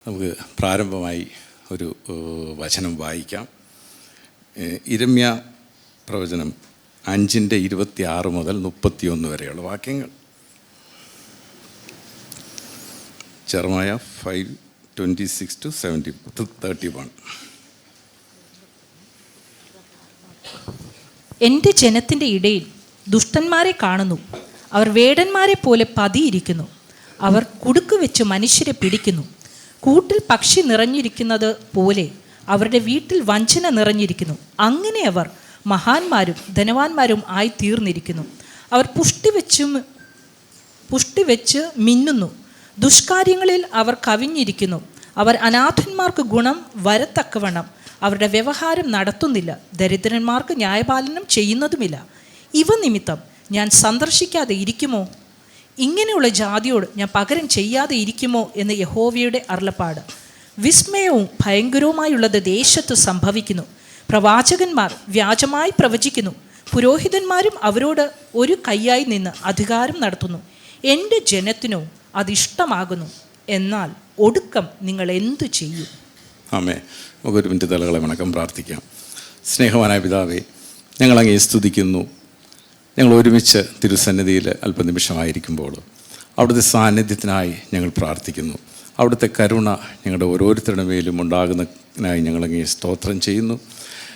നമുക്ക് പ്രാരംഭമായി ഒരു വചനം വായിക്കാം. ഇരമ്യ പ്രവചനം 5:26 മുതൽ 31 വരെയുള്ള വാക്യങ്ങൾ. ജെറമയ 5:26-31. എൻ്റെ ജനത്തിൻ്റെ ഇടയിൽ ദുഷ്ടന്മാരെ കാണുന്നു. അവർ വേടന്മാരെ പോലെ പതിയിരിക്കുന്നു. അവർ കുടുക്ക് വെച്ച് മനുഷ്യരെ പിടിക്കുന്നു. കൂട്ടിൽ പക്ഷി നിറഞ്ഞിരിക്കുന്നത് പോലെ അവരുടെ വീട്ടിൽ വഞ്ചന നിറഞ്ഞിരിക്കുന്നു. അങ്ങനെ അവർ മഹാന്മാരും ധനവാന്മാരും ആയി തീർന്നിരിക്കുന്നു. അവർ പുഷ്ടി വെച്ച് മിന്നുന്നു. ദുഷ്കാര്യങ്ങളിൽ അവർ കവിഞ്ഞിരിക്കുന്നു. അവർ അനാഥന്മാർക്ക് ഗുണം വരത്തക്കവണ്ണം അവരുടെ വ്യവഹാരം നടത്തുന്നില്ല. ദരിദ്രന്മാർക്ക് ന്യായപാലനം ചെയ്യുന്നതുമില്ല. ഇവ നിമിത്തം ഞാൻ സന്ദർശിക്കാതെ ഇരിക്കുമോ? ഇങ്ങനെയുള്ള ജാതിയോട് ഞാൻ പകരം ചെയ്യാതെ ഇരിക്കുമോ എന്ന് യഹോവയുടെ അരുളപ്പാട്. വിസ്മയവും ഭയങ്കരവുമായുള്ളത് ദേശത്ത് സംഭവിക്കുന്നു. പ്രവാചകന്മാർ വ്യാജമായി പ്രവചിക്കുന്നു. പുരോഹിതന്മാരും അവരോട് ഒരു കൈയായി നിന്ന് അധികാരം നടത്തുന്നു. എൻ്റെ ജനത്തിനോ അതിഷ്ടമാകുന്നു. എന്നാൽ ഒടുക്കം നിങ്ങൾ എന്തു ചെയ്യും? ആമേ. നമുക്കൊരു മിനിറ്റ് തലകളെ വണക്കം പ്രാർത്ഥിക്കാം. സ്നേഹവാനായ പിതാവേ, ഞങ്ങളങ്ങേ സ്തുതിക്കുന്നു. ഞങ്ങൾ ഒരുമിച്ച് തിരുസന്നിധിയിൽ അല്പനിമിഷമായിരിക്കുമ്പോൾ അവിടുത്തെ സാന്നിധ്യത്തിനായി ഞങ്ങൾ പ്രാർത്ഥിക്കുന്നു. അവിടുത്തെ കരുണ ഞങ്ങളുടെ ഓരോരുത്തരുടെ മേലും ഉണ്ടാകുന്നതിനായി ഞങ്ങളങ്ങേ സ്തോത്രം ചെയ്യുന്നു.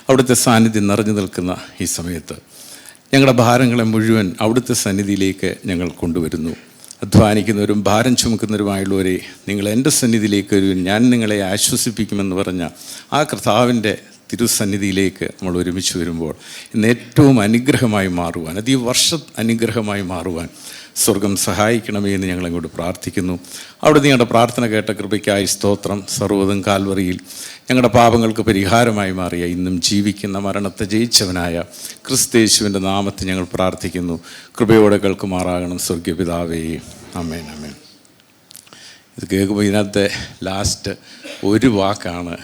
അവിടുത്തെ സാന്നിധ്യം നിറഞ്ഞു നിൽക്കുന്ന ഈ സമയത്ത് ഞങ്ങളുടെ ഭാരങ്ങളെ മുഴുവൻ അവിടുത്തെ സന്നിധിയിലേക്ക് ഞങ്ങൾ കൊണ്ടുവരുന്നു. അധ്വാനിക്കുന്നവരും ഭാരം ചുമക്കുന്നവരുമായുള്ളവരെ നിങ്ങൾ എൻ്റെ സന്നിധിയിലേക്ക് വരുവിൻ, ഞാൻ നിങ്ങളെ ആശ്വസിപ്പിക്കുമെന്ന് പറഞ്ഞ ആ കർത്താവിൻ്റെ തിരുസന്നിധിയിലേക്ക് നമ്മൾ ഒരുമിച്ച് വരുമ്പോൾ ഇന്ന് ഏറ്റവും അനുഗ്രഹമായി മാറുവാൻ, അത് ഈ വർഷം അനുഗ്രഹമായി മാറുവാൻ സ്വർഗം സഹായിക്കണമേ എന്ന് ഞങ്ങളങ്ങോട്ട് പ്രാർത്ഥിക്കുന്നു. അവിടെ ഞങ്ങളുടെ പ്രാർത്ഥന കേട്ട കൃപയ്ക്കായി സ്തോത്രം. സർവ്വതും കാൽവറിയിൽ ഞങ്ങളുടെ പാപങ്ങൾക്ക് പരിഹാരമായി മാറിയ ഇന്നും ജീവിക്കുന്ന മരണത്തെ ജയിച്ചവനായ ക്രിസ്തയേശുവിൻ്റെ നാമത്തിൽ ഞങ്ങൾ പ്രാർത്ഥിക്കുന്നു. കൃപയോടെ കേൾക്കുമാറാകണം സ്വർഗീയ പിതാവേ. ആമേൻ, ആമേൻ. ഇത് കേൾക്കുമ്പോൾ ഇതിനകത്തെ ലാസ്റ്റ് ഒരു വാക്കാണ്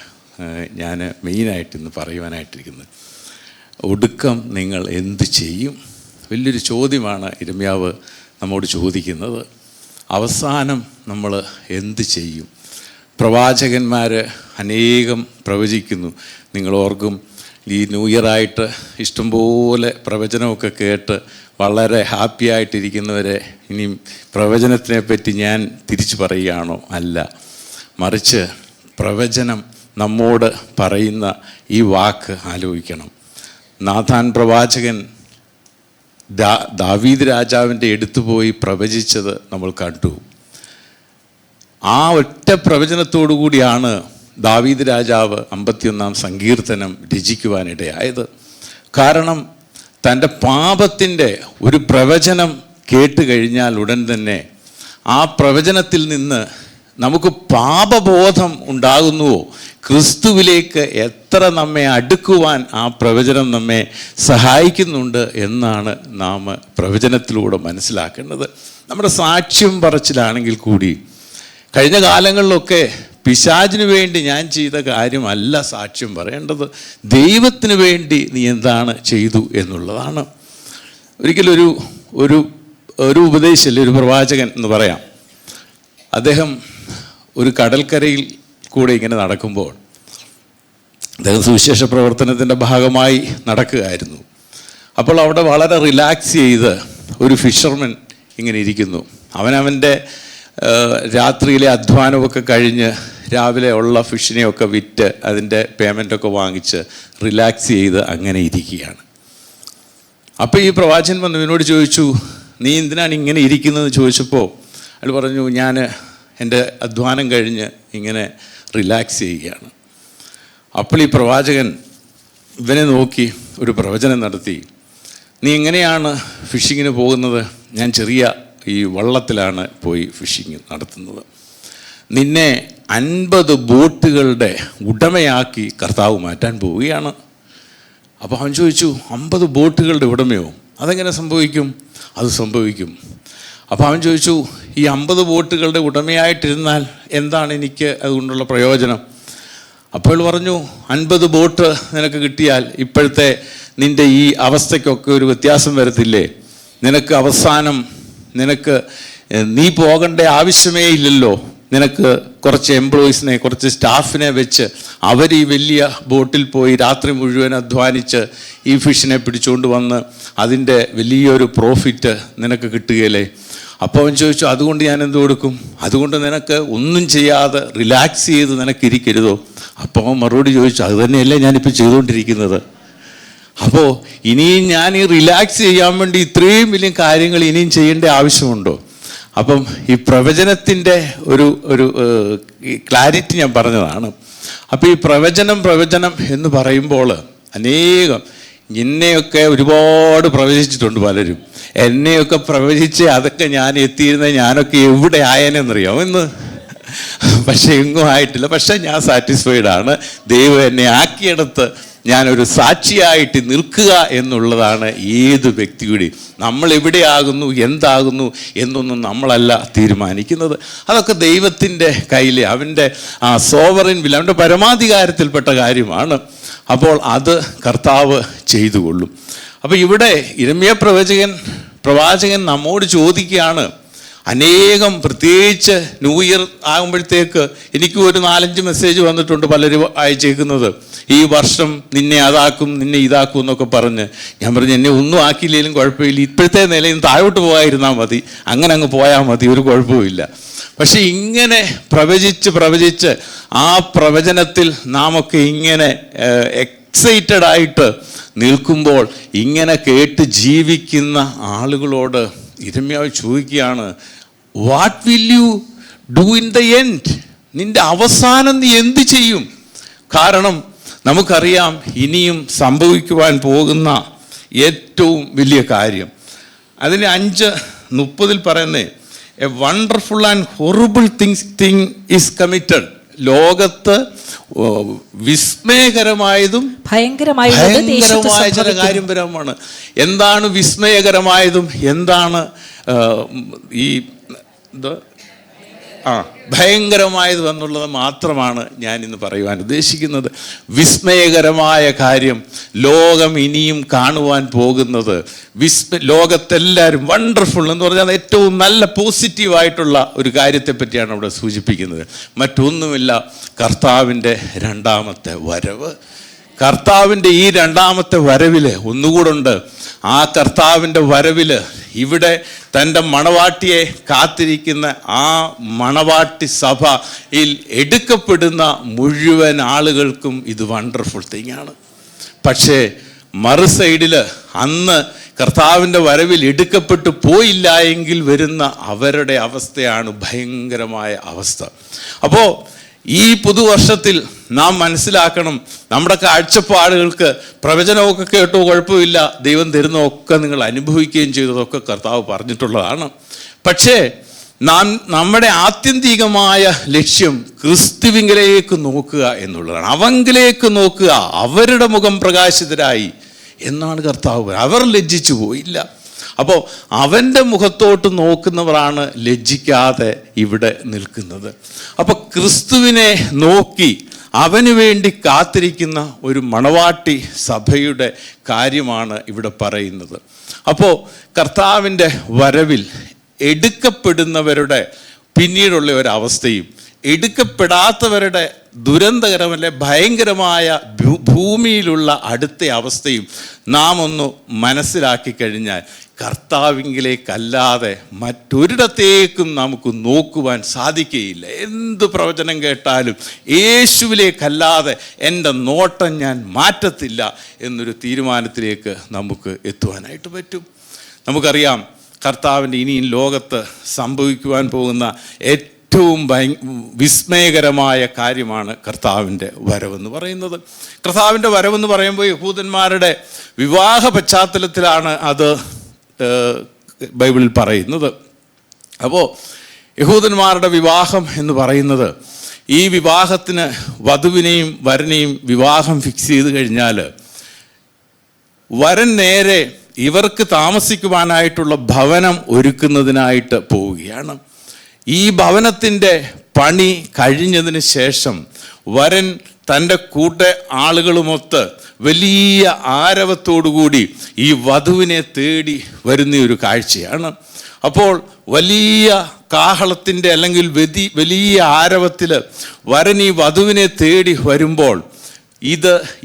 ഞാൻ മെയിനായിട്ട് ഇന്ന് പറയുവാനായിട്ടിരിക്കുന്നത്. ഒടുക്കം നിങ്ങൾ എന്ത് ചെയ്യും? വലിയൊരു ചോദ്യമാണ് ഇരമ്യാവ് നമ്മോട് ചോദിക്കുന്നത്. അവസാനം നമ്മൾ എന്ത് ചെയ്യും? പ്രവാചകന്മാർ അനേകം പ്രവചിക്കുന്നു. നിങ്ങൾ ഓർക്കും, ഈ ന്യൂ ഇയറായിട്ട് ഇഷ്ടംപോലെ പ്രവചനമൊക്കെ കേട്ട് വളരെ ഹാപ്പി ആയിട്ടിരിക്കുന്നവരെ ഇനിയും പ്രവചനത്തിനെ പറ്റി ഞാൻ തിരിച്ചു പറയുകയാണോ? അല്ല, മറിച്ച് പ്രവചനം നമ്മോട് പറയുന്ന ഈ വാക്ക് ആലോചിക്കണം. നാഥാൻ പ്രവാചകൻ ദാവീദ് രാജാവിൻ്റെ അടുത്ത് പോയി പ്രവചിച്ചത് നമ്മൾ കണ്ടു. ആ ഒറ്റ പ്രവചനത്തോടു കൂടിയാണ് ദാവീദ് രാജാവ് 51-ാം സങ്കീർത്തനം രചിക്കുവാനിടയായത്. കാരണം തൻ്റെ പാപത്തിൻ്റെ ഒരു പ്രവചനം കേട്ട് കഴിഞ്ഞാൽ ഉടൻ തന്നെ ആ പ്രവചനത്തിൽ നിന്ന് നമുക്ക് പാപബോധം ഉണ്ടാകുന്നുവോ, ക്രിസ്തുവിലേക്ക് എത്ര നമ്മെ അടുക്കുവാൻ ആ പ്രവചനം നമ്മെ സഹായിക്കുന്നുണ്ട് എന്നാണ് നാം പ്രവചനത്തിലൂടെ മനസ്സിലാക്കേണ്ടത്. നമ്മുടെ സാക്ഷ്യം പറച്ചിലാണെങ്കിൽ കൂടി കഴിഞ്ഞ കാലങ്ങളിലൊക്കെ പിശാചിന് വേണ്ടി ഞാൻ ചെയ്ത കാര്യമല്ല സാക്ഷ്യം പറയേണ്ടത്, ദൈവത്തിന് വേണ്ടി നീ എന്താണ് ചെയ്തു എന്നുള്ളതാണ്. ഒരിക്കലും ഒരു ഉപദേശില്ലേ, ഒരു പ്രവാചകൻ എന്ന് പറയാം. അദ്ദേഹം ഒരു കടൽക്കരയിൽ കൂടെ ഇങ്ങനെ നടക്കുമ്പോൾ അദ്ദേഹം സുവിശേഷ പ്രവർത്തനത്തിൻ്റെ ഭാഗമായി നടക്കുകയായിരുന്നു. അപ്പോൾ അവിടെ വളരെ റിലാക്സ് ചെയ്ത് ഒരു ഫിഷർമാൻ ഇങ്ങനെ ഇരിക്കുന്നു. അവനവൻ്റെ രാത്രിയിലെ അധ്വാനമൊക്കെ കഴിഞ്ഞ് രാവിലെ ഉള്ള ഫിഷിനെയൊക്കെ വിറ്റ് അതിൻ്റെ പേയ്മെൻറ്റൊക്കെ വാങ്ങിച്ച് റിലാക്സ് ചെയ്ത് അങ്ങനെ ഇരിക്കുകയാണ്. അപ്പോൾ ഈ പ്രവാചകൻ വന്ന് ഇവനോട് ചോദിച്ചു, നീ എന്തിനാണ് ഇങ്ങനെ ഇരിക്കുന്നതെന്ന് ചോദിച്ചപ്പോൾ അയാൾ പറഞ്ഞു, ഞാൻ എൻ്റെ അധ്വാനം കഴിഞ്ഞ് ഇങ്ങനെ റിലാക്സ് ചെയ്യുകയാണ്. അപ്പോൾ ഈ പ്രവാചകൻ ഇവനെ നോക്കി ഒരു പ്രവചനം നടത്തി. നീ എങ്ങനെയാണ് ഫിഷിങ്ങിന് പോകുന്നത്? ഞാൻ ചെറിയ ഈ വള്ളത്തിലാണ് പോയി ഫിഷിങ് നടത്തുന്നത്. നിന്നെ 50 ബോട്ടുകളുടെ ഉടമയാക്കി കർത്താവ് മാറ്റാൻ പോവുകയാണ്. അപ്പോൾ അവൻ ചോദിച്ചു, 50 ബോട്ടുകളുടെ ഉടമയോ? അതെങ്ങനെ സംഭവിക്കും? അത് സംഭവിക്കും. അപ്പോൾ അവൻ ചോദിച്ചു, ഈ 50 ബോട്ടുകളുടെ ഉടമയായിട്ടിരുന്നാൽ എന്താണ് എനിക്ക് അതുകൊണ്ടുള്ള പ്രയോജനം? അപ്പോൾ പറഞ്ഞു, 50 ബോട്ട് നിനക്ക് കിട്ടിയാൽ ഇപ്പോഴത്തെ നിൻ്റെ ഈ അവസ്ഥയ്ക്കൊക്കെ ഒരു വ്യത്യാസം വരത്തില്ലേ? നിനക്ക് അവസാനം നീ പോകേണ്ട ആവശ്യമേ ഇല്ലല്ലോ. നിനക്ക് കുറച്ച് എംപ്ലോയീസിനെ, കുറച്ച് സ്റ്റാഫിനെ വെച്ച് അവർ ഈ വലിയ ബോട്ടിൽ പോയി രാത്രി മുഴുവൻ അധ്വാനിച്ച് ഈ ഫിഷിനെ പിടിച്ചുകൊണ്ട് വന്ന് അതിൻ്റെ വലിയൊരു പ്രോഫിറ്റ് നിനക്ക് കിട്ടുകയില്ലേ? അപ്പോൾ അവൻ ചോദിച്ചു, അതുകൊണ്ട് ഞാൻ എന്ത് കൊടുക്കും? അതുകൊണ്ട് നിനക്ക് ഒന്നും ചെയ്യാതെ റിലാക്സ് ചെയ്ത് നിനക്ക് ഇരിക്കരുതോ? അപ്പോൾ അവൻ മറുപടി ചോദിച്ചു, അത് തന്നെയല്ലേ ഞാനിപ്പോൾ ചെയ്തുകൊണ്ടിരിക്കുന്നത്. അപ്പോൾ ഇനിയും ഞാൻ ഈ റിലാക്സ് ചെയ്യാൻ വേണ്ടി ഇത്രയും വലിയ കാര്യങ്ങൾ ഇനിയും ചെയ്യേണ്ട ആവശ്യമുണ്ടോ? അപ്പം ഈ പ്രവചനത്തിൻ്റെ ഒരു ക്ലാരിറ്റി ഞാൻ പറഞ്ഞതാണ്. അപ്പോൾ ഈ പ്രവചനം എന്ന് പറയുമ്പോൾ അനേകം എന്നെയൊക്കെ ഒരുപാട് പ്രവചിച്ചിട്ടുണ്ട് പലരും. എന്നെയൊക്കെ പ്രവചിച്ച് അതൊക്കെ ഞാൻ എത്തിയിരുന്നത് ഞാനൊക്കെ എവിടെ ആയേനെന്നറിയാമോ ഇന്ന്? പക്ഷെ എങ്ങും ആയിട്ടില്ല. പക്ഷെ ഞാൻ സാറ്റിസ്ഫൈഡ് ആണ്. ദൈവം എന്നെ ആക്കിയെടുത്ത് ഞാനൊരു സാക്ഷിയായിട്ട് നിൽക്കുക എന്നുള്ളതാണ് ഏത് വ്യക്തിയുടെയും. നമ്മൾ എവിടെയാകുന്നു, എന്താകുന്നു എന്നൊന്നും നമ്മളല്ല തീരുമാനിക്കുന്നത്. അതൊക്കെ ദൈവത്തിൻ്റെ കയ്യിൽ, അവൻ്റെ സോവറിൻ വിൽ, അവൻ്റെ പരമാധികാരത്തിൽപ്പെട്ട കാര്യമാണ്. അപ്പോൾ അത് കർത്താവ് ചെയ്തുകൊള്ളും. അപ്പോൾ ഇവിടെ യിരെമ്യാ പ്രവാചകൻ നമ്മോട് ചോദിക്കുകയാണ്. അനേകം, പ്രത്യേകിച്ച് ന്യൂ ഇയർ ആകുമ്പോഴത്തേക്ക് എനിക്കും ഒരു 4-5 മെസ്സേജ് വന്നിട്ടുണ്ട് പലരും അയച്ചേക്കുന്നത്. ഈ വർഷം നിന്നെ അതാക്കും, നിന്നെ ഇതാക്കും എന്നൊക്കെ പറഞ്ഞ്. ഞാൻ പറഞ്ഞു, എന്നെ ഒന്നും ആക്കിയില്ലെങ്കിലും കുഴപ്പമില്ല, ഇപ്പോഴത്തെ നിലയിൽ താഴോട്ട് പോകാതിരുന്നാൽ മതി, അങ്ങനെ അങ്ങ് പോയാൽ മതി, ഒരു കുഴപ്പമില്ല. പക്ഷെ ഇങ്ങനെ പ്രവചിച്ച് ആ പ്രവചനത്തിൽ നാമൊക്കെ ഇങ്ങനെ എക്സൈറ്റഡ് ആയിട്ട് നിൽക്കുമ്പോൾ ഇങ്ങനെ കേട്ട് ജീവിക്കുന്ന ആളുകളോട് യിരെമ്യാവ് ചോദിക്കുകയാണ്, what will you do in the end? നിന്റെ അവസാനം നീ എന്ത് ചെയ്യും? കാരണം നമുക്കറിയാം ഇനിയും സംഭവിക്കുവാൻ പോകുന്ന ഏറ്റവും വലിയ കാര്യം. അതിന് 5:30 പറയുന്നേ, A wonderful and horrible thing is committed. ലോകത്ത് വിസ്മയകരമായതും ഭയങ്കരമായ ചില കാര്യം വരാമാണ്. എന്താണ് വിസ്മയകരമായതും എന്താണ് ഈ ഭയങ്കരമായത് എന്നുള്ളത് മാത്രമാണ് ഞാൻ ഇന്ന് പറയുവാൻ ഉദ്ദേശിക്കുന്നത്. വിസ്മയകരമായ കാര്യം ലോകം ഇനിയും കാണുവാൻ പോകുന്നത്, ലോകത്തെല്ലാവരും വണ്ടർഫുൾ എന്ന് പറഞ്ഞാൽ ഏറ്റവും നല്ല പോസിറ്റീവായിട്ടുള്ള ഒരു കാര്യത്തെ പറ്റിയാണ് അവിടെ സൂചിപ്പിക്കുന്നത്. മറ്റൊന്നുമില്ല, കർത്താവിൻ്റെ രണ്ടാമത്തെ വരവ്. കർത്താവിൻ്റെ ഈ രണ്ടാമത്തെ വരവിൽ ഒന്നുകൂടുണ്ട്. ആ കർത്താവിൻ്റെ വരവിൽ ഇവിടെ തൻ്റെ മണവാട്ടിയെ കാത്തിരിക്കുന്ന ആ മണവാട്ടി സഭയിൽ എടുക്കപ്പെടുന്ന മുഴുവൻ ആളുകൾക്കും ഇത് വണ്ടർഫുൾ തിങ്ങാണ്. പക്ഷേ മറു സൈഡിൽ അന്ന് കർത്താവിൻ്റെ വരവിൽ എടുക്കപ്പെട്ടു പോയില്ല എങ്കിൽ വരുന്ന അവരുടെ അവസ്ഥയാണ് ഭയങ്കരമായ അവസ്ഥ. അപ്പോൾ ഈ പുതുവർഷത്തിൽ നാം മനസ്സിലാക്കണം, നമ്മുടെ കാഴ്ചപ്പാടുകൾക്ക് പ്രവചനമൊക്കെ കേട്ടോ കുഴപ്പമില്ല, ദൈവം തരുന്നതൊക്കെ നിങ്ങൾ അനുഭവിക്കുകയും ചെയ്തതൊക്കെ കർത്താവ് പറഞ്ഞിട്ടുള്ളതാണ്. പക്ഷേ നമ്മുടെ ആത്യന്തികമായ ലക്ഷ്യം ക്രിസ്തുവിലേക്ക് നോക്കുക എന്നുള്ളതാണ്. അവങ്കിലേക്ക് നോക്കുക, അവരുടെ മുഖം പ്രകാശിതരായി എന്നാണ് കർത്താവ്. അവർ ലജ്ജിച്ചു പോയില്ല. അപ്പോൾ അവൻ്റെ മുഖത്തോട്ട് നോക്കുന്നവരാണ് ലജ്ജിക്കാതെ ഇവിടെ നിൽക്കുന്നത്. അപ്പോൾ ക്രിസ്തുവിനെ നോക്കി അവന് വേണ്ടി കാത്തിരിക്കുന്ന ഒരു മണവാട്ടി സഭയുടെ കാര്യമാണ് ഇവിടെ പറയുന്നത്. അപ്പോൾ കർത്താവിൻ്റെ വരവിൽ എടുക്കപ്പെടുന്നവരുടെ പിന്നീടുള്ള ഒരവസ്ഥയും എടുക്കപ്പെടാത്തവരുടെ ദുരന്തകരമല്ല ഭയങ്കരമായ ഭൂമിയിലുള്ള അടുത്ത അവസ്ഥയും നാം ഒന്ന് മനസ്സിലാക്കി കഴിഞ്ഞാൽ കർത്താവിങ്കിലേക്കല്ലാതെ മറ്റൊരിടത്തേക്കും നമുക്ക് നോക്കുവാൻ സാധിക്കുകയില്ല. എന്ത് പ്രവചനം കേട്ടാലും യേശുവിലേക്കല്ലാതെ എൻ്റെ നോട്ടം ഞാൻ മാറ്റത്തില്ല എന്നൊരു തീരുമാനത്തിലേക്ക് നമുക്ക് എത്തുവാനായിട്ട് പറ്റും. നമുക്കറിയാം കർത്താവിൻ്റെ ഇനിയും ലോകത്ത് സംഭവിക്കുവാൻ പോകുന്ന ഏറ്റവും വിസ്മയകരമായ കാര്യമാണ് കർത്താവിൻ്റെ വരവെന്ന് പറയുന്നത്. കർത്താവിൻ്റെ വരവെന്ന് പറയുമ്പോൾ യഹൂദന്മാരുടെ വിവാഹ പശ്ചാത്തലത്തിലാണ് അത് ബൈബിളിൽ പറയുന്നത്. അപ്പോൾ യഹൂദന്മാരുടെ വിവാഹം എന്ന് പറയുന്നത്, ഈ വിവാഹത്തിന് വധുവിനെയും വരനെയും വിവാഹം ഫിക്സ് ചെയ്ത് കഴിഞ്ഞാൽ വരൻ നേരെ ഇവർക്ക് താമസിക്കുവാനായിട്ടുള്ള ഭവനം ഒരുക്കുന്നതിനായിട്ട് പോവുകയാണ്. ഈ ഭവനത്തിൻ്റെ പണി കഴിഞ്ഞതിന് ശേഷം വരൻ തൻ്റെ ആളുകളുമൊത്ത് വലിയ ആരവത്തോടുകൂടി ഈ വധുവിനെ തേടി വരുന്ന ഒരു കാഴ്ചയാണ്. അപ്പോൾ വലിയ കാഹളത്തിൻ്റെ അല്ലെങ്കിൽ വലിയ ആരവത്തിൽ വരൻ ഈ വധുവിനെ തേടി വരുമ്പോൾ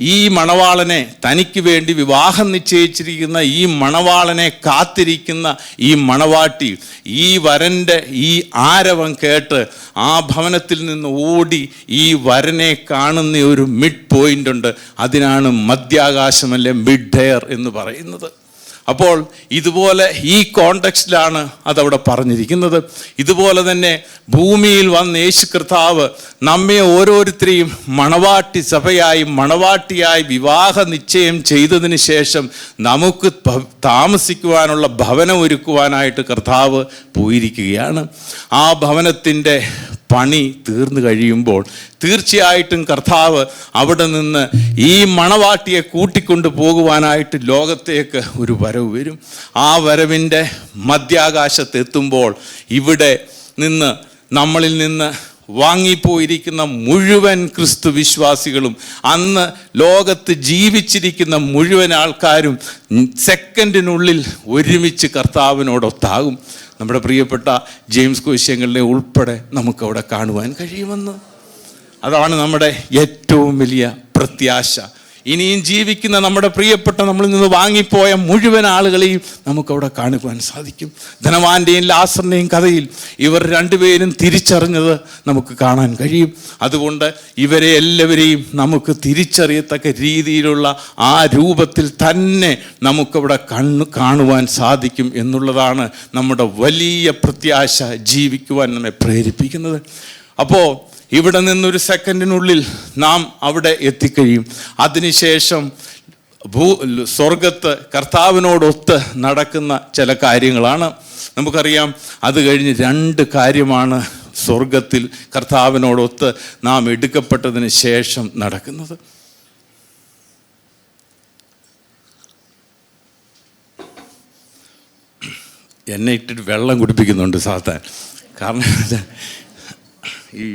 ഈ മണവാളനെ തനിക്ക് വേണ്ടി വിവാഹം നിശ്ചയിച്ചിരിക്കുന്ന ഈ മണവാളനെ കാത്തിരിക്കുന്ന ഈ മണവാട്ടി ഈ വരൻ്റെ ഈ ആരവം കേട്ട് ആ ഭവനത്തിൽ നിന്ന് ഓടി ഈ വരനെ കാണുന്ന ഒരു മിഡ് പോയിന്റ് ഉണ്ട്. അതിനാണ് മധ്യാകാശമല്ലേ, മിഡ് എയർ എന്ന് പറയുന്നത്. അപ്പോൾ ഇതുപോലെ ഈ കോണ്ടെക്സ്റ്റിലാണ് അതവിടെ പറഞ്ഞിരിക്കുന്നത്. ഇതുപോലെ തന്നെ ഭൂമിയിൽ വന്ന യേശു കർത്താവ് നമ്മെ ഓരോരുത്തരെയും മണവാട്ടി സഭയായി മണവാട്ടിയായി വിവാഹ നിശ്ചയം ചെയ്തതിന് ശേഷം നമുക്ക് താമസിക്കുവാനുള്ള ഭവനം ഒരുക്കുവാനായിട്ട് കർത്താവ് പോയിരിക്കുകയാണ്. ആ ഭവനത്തിൻ്റെ പണി തീർന്നു കഴിയുമ്പോൾ തീർച്ചയായിട്ടും കർത്താവ് അവിടെ നിന്ന് ഈ മണവാട്ടിയെ കൂട്ടിക്കൊണ്ടു പോകുവാനായിട്ട് ലോകത്തേക്ക് ഒരു വരവ് വരും. ആ വരവിൻ്റെ മധ്യാകാശത്തെത്തുമ്പോൾ ഇവിടെ നിന്ന് നമ്മളിൽ നിന്ന് വാങ്ങിപ്പോയിരിക്കുന്ന മുഴുവൻ ക്രിസ്തു വിശ്വാസികളും അന്ന് ലോകത്ത് ജീവിച്ചിരിക്കുന്ന മുഴുവൻ ആൾക്കാരും സെക്കൻഡിനുള്ളിൽ ഒരുമിച്ച് കർത്താവിനോടൊത്താകും. നമ്മുടെ പ്രിയപ്പെട്ട ജെയിംസ് കോശിയങ്ങളെ ഉൾപ്പെടെ നമുക്കവിടെ കാണുവാൻ കഴിയുമെന്ന്. അതാണ് നമ്മുടെ ഏറ്റവും വലിയ പ്രത്യാശ. ഇനിയും ജീവിക്കുന്ന നമ്മുടെ പ്രിയപ്പെട്ട നമ്മളിൽ നിന്ന് വാങ്ങിപ്പോയ മുഴുവൻ ആളുകളെയും നമുക്കവിടെ കാണുവാൻ സാധിക്കും. ധനവാന്റെയും ലാസറിൻ്റെയും കഥയിൽ ഇവർ രണ്ടുപേരും തിരിച്ചറിഞ്ഞത് നമുക്ക് കാണാൻ കഴിയും. അതുകൊണ്ട് ഇവരെ എല്ലാവരെയും നമുക്ക് തിരിച്ചറിയത്തക്ക രീതിയിലുള്ള ആ രൂപത്തിൽ തന്നെ നമുക്കവിടെ കാണുവാൻ സാധിക്കും എന്നുള്ളതാണ് നമ്മുടെ വലിയ പ്രത്യാശ ജീവിക്കുവാൻ നമ്മെ പ്രേരിപ്പിക്കുന്നത്. അപ്പോൾ ഇവിടെ നിന്നൊരു സെക്കൻഡിനുള്ളിൽ നാം അവിടെ എത്തിക്കഴിയും. അതിനുശേഷം സ്വർഗത്ത് കർത്താവിനോടൊത്ത് നടക്കുന്ന ചില കാര്യങ്ങളാണ് നമുക്കറിയാം. അത് കഴിഞ്ഞ് 2 കാര്യമാണ് സ്വർഗത്തിൽ കർത്താവിനോടൊത്ത് നാം എടുക്കപ്പെട്ടതിന് ശേഷം നടക്കുന്നത്. എന്നെ ഇട്ടിട്ട് വെള്ളം കുടിപ്പിക്കുന്നുണ്ട് സാത്താൻ. കാരണം ഈ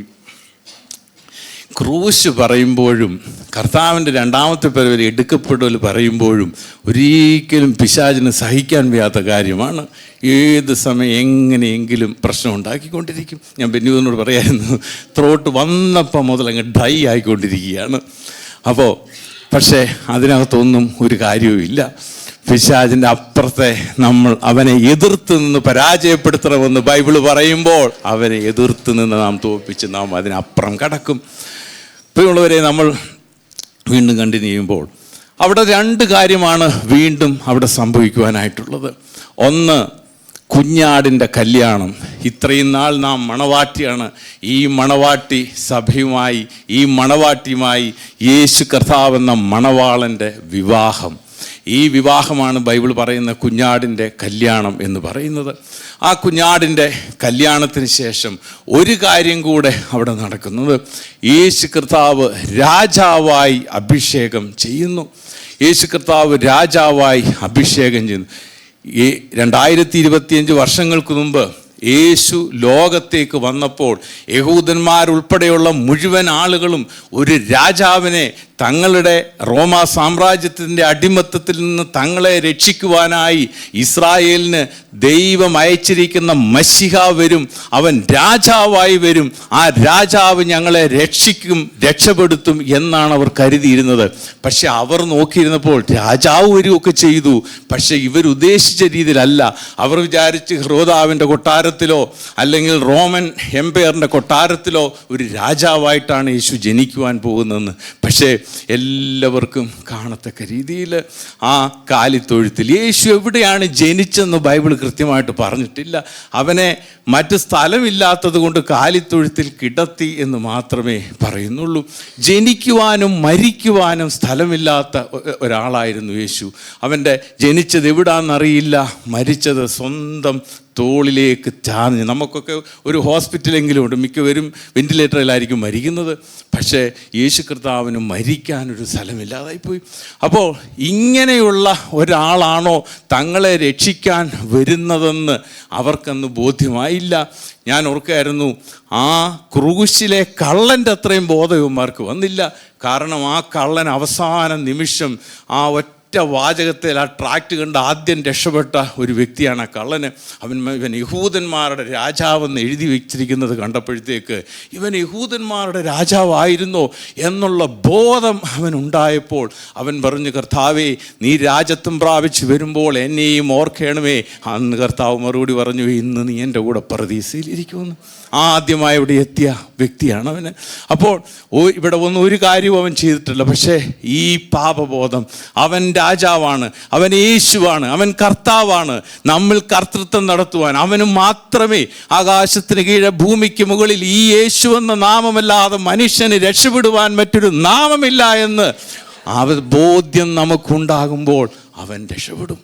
ക്രൂശ് പറയുമ്പോഴും കർത്താവിൻ്റെ 2ാമത്തെ പിറവിൽ എടുക്കപ്പെടൽ പറയുമ്പോഴും ഒരിക്കലും പിശാചിന് സഹിക്കാൻ വയ്യാത്ത കാര്യമാണ്. ഏത് സമയം എങ്ങനെയെങ്കിലും പ്രശ്നം ഉണ്ടാക്കിക്കൊണ്ടിരിക്കും. ഞാൻ ബെന്യൂവിനോട് പറയായിരുന്നു, ത്രോട്ട് വന്നപ്പോൾ മുതൽ അങ്ങ് ഡ്രൈ ആയിക്കൊണ്ടിരിക്കുകയാണ്. അപ്പോൾ പക്ഷേ അതിനകത്തൊന്നും ഒരു കാര്യവുമില്ല. പിശാചിൻ്റെ അപ്പുറത്തെ നമ്മൾ അവനെ എതിർത്ത് നിന്ന് പരാജയപ്പെടുത്തണമെന്ന് ബൈബിള് പറയുമ്പോൾ അവനെ എതിർത്ത് നിന്ന് നാം തോൽപ്പിച്ച് നാം അതിനപ്പുറം കടക്കും. പ്രിയമുള്ളവരെ, നമ്മൾ വീണ്ടും കണ്ടിന്യൂ ചെയ്യുമ്പോൾ അവിടെ 2 കാര്യമാണ് വീണ്ടും അവിടെ സംഭവിക്കുവാനായിട്ടുള്ളത്. ഒന്ന്, കുഞ്ഞാടിൻ്റെ കല്യാണം. ഇത്രയും നാൾ നാം മണവാട്ടിയാണ്. ഈ മണവാട്ടി സഭയുമായി, ഈ മണവാട്ടിയുമായി യേശു കർത്താവെന്ന മണവാളൻ്റെ വിവാഹം. ഈ വിവാഹമാണ് ബൈബിൾ പറയുന്ന കുഞ്ഞാടിൻ്റെ കല്യാണം എന്ന് പറയുന്നത്. ആ കുഞ്ഞാടിൻ്റെ കല്യാണത്തിന് ശേഷം ഒരു കാര്യം കൂടെ അവിടെ നടക്കുന്നത്, യേശു കർത്താവ് രാജാവായി അഭിഷേകം ചെയ്യുന്നു. യേശു കർത്താവ് രാജാവായി അഭിഷേകം ചെയ്യുന്നു. 2025 വർഷങ്ങൾക്ക് മുമ്പ് യേശു ലോകത്തേക്ക് വന്നപ്പോൾ യഹൂദന്മാരുൾപ്പെടെയുള്ള മുഴുവൻ ആളുകളും ഒരു രാജാവിനെ തങ്ങളുടെ റോമാ സാമ്രാജ്യത്തിൻ്റെ അടിമത്തത്തിൽ നിന്ന് തങ്ങളെ രക്ഷിക്കുവാനായി ഇസ്രായേലിന് ദൈവം അയച്ചിരിക്കുന്ന മശിഹ വരും, അവൻ രാജാവായി വരും, ആ രാജാവ് ഞങ്ങളെ രക്ഷപ്പെടുത്തും എന്നാണ് അവർ കരുതിയിരുന്നത്. പക്ഷെ അവർ നോക്കിയിരുന്നപ്പോൾ രാജാവ് വരികയൊക്കെ ചെയ്തു, പക്ഷെ ഇവരുദ്ദേശിച്ച രീതിയിലല്ല. അവർ വിചാരിച്ച് ഹെരോദാവിൻ്റെ കൊട്ടാരത്തിലോ അല്ലെങ്കിൽ റോമൻ എംപയറിൻ്റെ കൊട്ടാരത്തിലോ ഒരു രാജാവായിട്ടാണ് യേശു ജനിക്കുവാൻ പോകുന്നതെന്ന്. പക്ഷേ എല്ലാവർക്കും കാണത്തക്ക രീതിയിൽ ആ കാലിത്തൊഴുത്തിൽ യേശു എവിടെയാണ് ജനിച്ചെന്ന് ബൈബിൾ കൃത്യമായിട്ട് പറഞ്ഞിട്ടില്ല. അവനെ മറ്റ് സ്ഥലമില്ലാത്തത് കൊണ്ട് കാലിത്തൊഴുത്തിൽ കിടത്തി എന്ന് മാത്രമേ പറയുന്നുള്ളൂ. ജനിക്കുവാനും മരിക്കുവാനും സ്ഥലമില്ലാത്ത ഒരാളായിരുന്നു യേശു. അവൻ്റെ ജനിച്ചത് എവിടാന്നറിയില്ല, മരിച്ചത് സ്വന്തം തോളിലേക്ക് ചാഞ്ഞ്. നമുക്കൊക്കെ ഒരു ഹോസ്പിറ്റലെങ്കിലും ഉണ്ട്, മിക്കവരും വെന്റിലേറ്ററിലായിരിക്കും മരിക്കുന്നത്. പക്ഷേ യേശു കർത്താവിന് മരിക്കാനൊരു സ്ഥലമില്ലാതായിപ്പോയി. അപ്പോൾ ഇങ്ങനെയുള്ള ഒരാളാണോ തങ്ങളെ രക്ഷിക്കാൻ വരുന്നതെന്ന് അവർക്കന്ന് ബോധ്യമായില്ല. ഞാൻ ഓർക്കായിരുന്നു, ആ ക്രൂശിലെ കള്ളൻ്റെ അത്രയും ബോധം ഇവന്മാർക്ക് വന്നില്ല. കാരണം ആ കള്ളൻ അവസാന നിമിഷം ആ ഒറ്റ വാചകത്തിൽ ആ ട്രാക്റ്റ് കണ്ട് ആദ്യം രക്ഷപ്പെട്ട ഒരു വ്യക്തിയാണ് ആ കള്ളന്. ഇവൻ യഹൂദന്മാരുടെ രാജാവെന്ന് എഴുതി വെച്ചിരിക്കുന്നത് കണ്ടപ്പോഴത്തേക്ക് ഇവൻ യഹൂദന്മാരുടെ രാജാവായിരുന്നോ എന്നുള്ള ബോധം അവനുണ്ടായപ്പോൾ അവൻ പറഞ്ഞു, കർത്താവേ, നീ രാജത്വം പ്രാപിച്ച് വരുമ്പോൾ എന്നെയും ഓർക്കണമേ. അന്ന് കർത്താവ് മറുപടി പറഞ്ഞു, ഇന്ന് നീ എൻ്റെ കൂടെ പറുദീസയിലിരിക്കുമെന്ന്. ആദ്യമായി ഇവിടെ എത്തിയ വ്യക്തിയാണ് അവന്. അപ്പോൾ ഇവിടെ ഒന്നും ഒരു കാര്യവും അവൻ ചെയ്തിട്ടില്ല. പക്ഷേ ഈ പാപബോധം, അവൻ രാജാവാണ്, അവൻ യേശുവാണ്, അവൻ കർത്താവാണ്, നമ്മൾ കർത്തൃത്വം നടത്തുവാൻ അവന് മാത്രമേ, ആകാശത്തിന് കീഴെ ഭൂമിക്ക് മുകളിൽ ഈ യേശു എന്ന നാമമല്ലാതെ മനുഷ്യന് രക്ഷപ്പെടുവാൻ മറ്റൊരു നാമമില്ല എന്ന് ബോധ്യം നമുക്കുണ്ടാകുമ്പോൾ അവൻ രക്ഷപ്പെടും.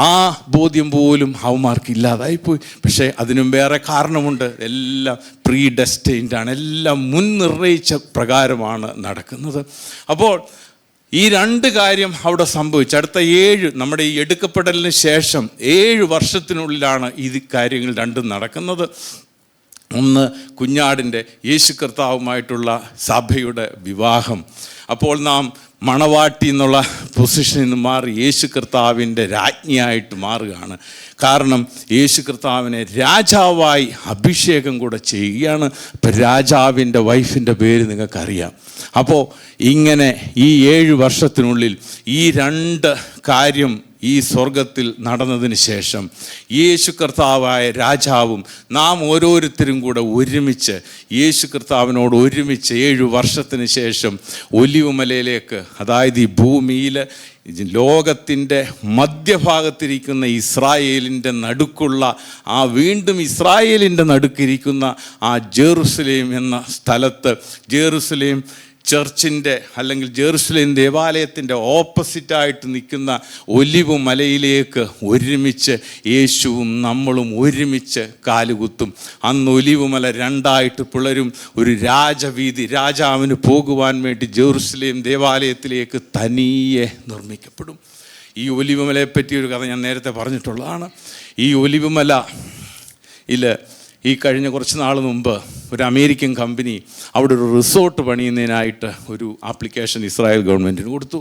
ആ ബോധ്യം പോലും അവന്മാർക്ക് ഇല്ലാതായിപ്പോയി. പക്ഷേ അതിനും വേറെ കാരണമുണ്ട്. എല്ലാം പ്രീ ഡെസ്റ്റൈൻഡാണ്, എല്ലാം മുൻ നിർണയിച്ച പ്രകാരമാണ് നടക്കുന്നത്. അപ്പോൾ ഈ രണ്ട് കാര്യം അവിടെ സംഭവിച്ചു. അടുത്ത നമ്മുടെ ഈ എടുക്കപ്പെടലിന് ശേഷം 7 വർഷത്തിനുള്ളിലാണ് ഈ കാര്യങ്ങൾ രണ്ടും നടക്കുന്നത്. ഒന്ന്, കുഞ്ഞാടിൻ്റെ യേശു കർത്താവുമായിട്ടുള്ള സഭയുടെ വിവാഹം. അപ്പോൾ നാം മണവാട്ടി എന്നുള്ള പൊസിഷനിൽ നിന്ന് മാറി യേശു കർത്താവിൻ്റെ രാജ്ഞിയായിട്ട് മാറുകയാണ്. കാരണം യേശു കർത്താവിനെ രാജാവായി അഭിഷേകം കൂടെ ചെയ്യുകയാണ്. ഇപ്പം രാജാവിൻ്റെ വൈഫിൻ്റെ പേര് നിങ്ങൾക്കറിയാം. അപ്പോൾ ഇങ്ങനെ ഈ 7 വർഷത്തിനുള്ളിൽ ഈ രണ്ട് കാര്യം ഈ സ്വർഗത്തിൽ നടന്നതിന് ശേഷം യേശു കർത്താവായ രാജാവും നാം ഓരോരുത്തരും കൂടെ ഒരുമിച്ച് യേശു കർത്താവിനോട് ഒരുമിച്ച് 7 വർഷത്തിന് ശേഷം ഒലിവുമലയിലേക്ക്, അതായത് ഈ ഭൂമിയിൽ ലോകത്തിൻ്റെ മധ്യഭാഗത്തിരിക്കുന്ന ഇസ്രായേലിൻ്റെ നടുക്കുള്ള വീണ്ടും ഇസ്രായേലിൻ്റെ നടുക്കിരിക്കുന്ന ജെറുസലേം എന്ന സ്ഥലത്ത്, ജെറുസലേം ചർച്ചിൻ്റെ അല്ലെങ്കിൽ ജെറുസലേം ദേവാലയത്തിൻ്റെ ഓപ്പോസിറ്റായിട്ട് നിൽക്കുന്ന ഒലിവ് മലയിലേക്ക് ഒരുമിച്ച് യേശുവും നമ്മളും ഒരുമിച്ച് കാലുകുത്തും. അന്ന് ഒലിവ് മല രണ്ടായിട്ട് പിളരും. ഒരു രാജവീതി രാജാവിന് പോകുവാൻ വേണ്ടി ജെറുസലേം ദേവാലയത്തിലേക്ക് തനിയെ നിർമ്മിക്കപ്പെടും. ഈ ഒലിവ് മലയെപ്പറ്റി ഒരു കഥ ഞാൻ നേരത്തെ പറഞ്ഞിട്ടുള്ളതാണ്. ഈ ഒലിവ് മലയിൽ ഈ കഴിഞ്ഞ കുറച്ച് നാൾ മുമ്പ് ഒരു അമേരിക്കൻ കമ്പനി അവിടെ ഒരു റിസോർട്ട് പണിയുന്നതിനായിട്ട് ഒരു ആപ്ലിക്കേഷൻ ഇസ്രായേൽ ഗവൺമെൻറ്റിന് കൊടുത്തു.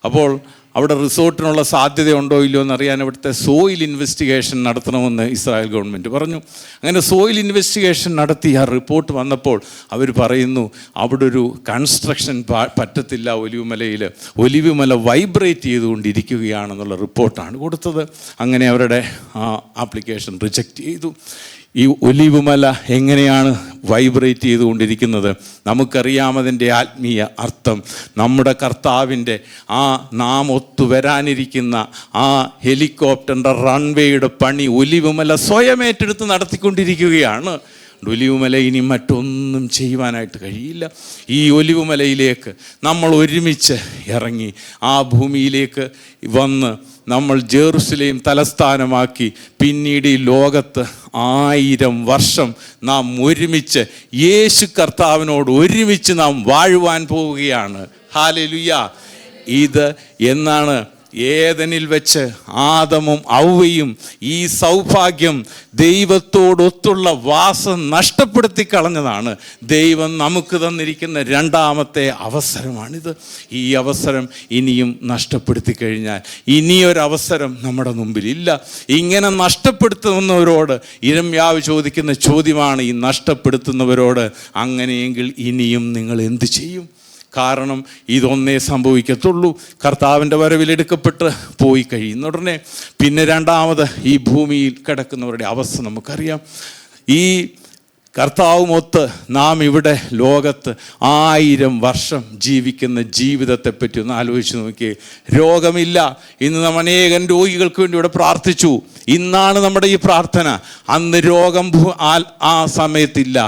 അപ്പോൾ അവിടെ റിസോർട്ടിനുള്ള സാധ്യതയുണ്ടോ ഇല്ലയോ എന്നറിയാൻ അവിടുത്തെ സോയിൽ ഇൻവെസ്റ്റിഗേഷൻ നടത്തണമെന്ന് ഇസ്രായേൽ ഗവൺമെൻറ് പറഞ്ഞു. അങ്ങനെ സോയിൽ ഇൻവെസ്റ്റിഗേഷൻ നടത്തി ആ റിപ്പോർട്ട് വന്നപ്പോൾ അവർ പറയുന്നു, അവിടെ ഒരു കൺസ്ട്രക്ഷൻ പറ്റത്തില്ല. ഒലിവ് മല വൈബ്രേറ്റ് ചെയ്തുകൊണ്ടിരിക്കുകയാണെന്നുള്ള റിപ്പോർട്ടാണ് കൊടുത്തത്. അങ്ങനെ അവരുടെ ആ ആപ്ലിക്കേഷൻ റിജക്റ്റ് ചെയ്തു. ഈ ഒലിവ് മല എങ്ങനെയാണ് വൈബ്രേറ്റ് ചെയ്തുകൊണ്ടിരിക്കുന്നത്? നമുക്കറിയാമതിൻ്റെ ആത്മീയ അർത്ഥം. നമ്മുടെ കർത്താവിൻ്റെ നാം ഒത്തുവരാനിരിക്കുന്ന ഹെലികോപ്റ്ററിൻ്റെ റൺവേയുടെ പണി ഒലിവ് മല സ്വയം ഏറ്റെടുത്ത് നടത്തിക്കൊണ്ടിരിക്കുകയാണ്. ഒലിവ് മല ഇനി മറ്റൊന്നും ചെയ്യുവാനായിട്ട് കഴിയില്ല. ഈ ഒലിവ് മലയിലേക്ക് നമ്മൾ ഒരുമിച്ച് ഇറങ്ങി ആ ഭൂമിയിലേക്ക് വന്ന് നമ്മൾ ജെറുസലേം തലസ്ഥാനമാക്കി പിന്നീട് ഈ ലോകത്ത് 1000 വർഷം നാം ഒരുമിച്ച് യേശു കർത്താവിനോട് ഒരുമിച്ച് നാം വാഴുവാൻ പോവുകയാണ്. ഹല്ലേലൂയ. ഇത് എന്നാണ് ഏദനിൽ വെച്ച് ആദമും ഔവയും ഈ സൗഭാഗ്യം ദൈവത്തോടൊത്തുള്ള വാസം നഷ്ടപ്പെടുത്തി കളഞ്ഞതാണ്. ദൈവം നമുക്ക് തന്നിരിക്കുന്ന രണ്ടാമത്തെ അവസരമാണിത്. ഈ അവസരം ഇനിയും നഷ്ടപ്പെടുത്തി കഴിഞ്ഞാൽ ഇനിയൊരവസരം നമ്മുടെ മുമ്പിലില്ല. ഇങ്ങനെ നഷ്ടപ്പെടുത്തുന്നവരോട് ഇരമ്യാവ് ചോദിക്കുന്ന ചോദ്യമാണ് ഈ നഷ്ടപ്പെടുത്തുന്നവരോട്, അങ്ങനെയെങ്കിൽ ഇനിയും നിങ്ങൾ എന്ത് ചെയ്യും? കാരണം ഇതൊന്നേ സംഭവിക്കത്തുള്ളൂ. കർത്താവിൻ്റെ വരവിലെടുക്കപ്പെട്ട് പോയി കഴിയുന്ന ഉടനെ പിന്നെ രണ്ടാമത് ഈ ഭൂമിയിൽ കിടക്കുന്നവരുടെ അവസ്ഥ നമുക്കറിയാം. ഈ കർത്താവുമൊത്ത് നാം ഇവിടെ ലോകത്ത് 1000 വർഷം ജീവിക്കുന്ന ജീവിതത്തെപ്പറ്റി ഒന്ന് ആലോചിച്ച് നോക്കിയേ. രോഗമില്ല. ഇന്ന് നാം അനേകം രോഗികൾക്ക് വേണ്ടി ഇവിടെ പ്രാർത്ഥിച്ചു. ഇന്നാണ് നമ്മുടെ ഈ പ്രാർത്ഥന. അന്ന് രോഗം ആ സമയത്തില്ല.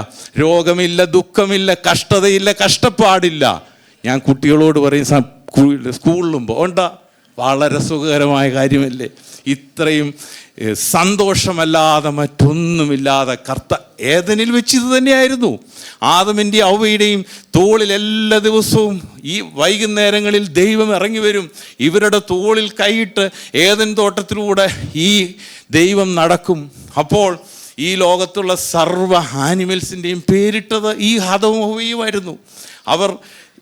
രോഗമില്ല, ദുഃഖമില്ല, കഷ്ടതയില്ല, കഷ്ടപ്പാടില്ല. ഞാൻ കുട്ടികളോട് പറയും, സ്കൂളിലും പോകണ്ട, വളരെ സുഖകരമായ കാര്യമല്ലേ. ഇത്രയും സന്തോഷമല്ലാതെ മറ്റൊന്നുമില്ലാതെ ഏദനിൽ വെച്ച് ഇത് തന്നെയായിരുന്നു. ആദമിൻ്റെയും ഔവയുടെയും തോളിൽ എല്ലാ ദിവസവും ഈ വൈകുന്നേരങ്ങളിൽ ദൈവം ഇറങ്ങി വരും. ഇവരുടെ തോളിൽ കൈയിട്ട് ഏദൻ തോട്ടത്തിലൂടെ ഈ ദൈവം നടക്കും. അപ്പോൾ ഈ ലോകത്തുള്ള സർവ്വ ആനിമൽസിൻ്റെയും പേരിട്ടത് ഈ ആദവും ഔവയുമായിരുന്നു. അവർ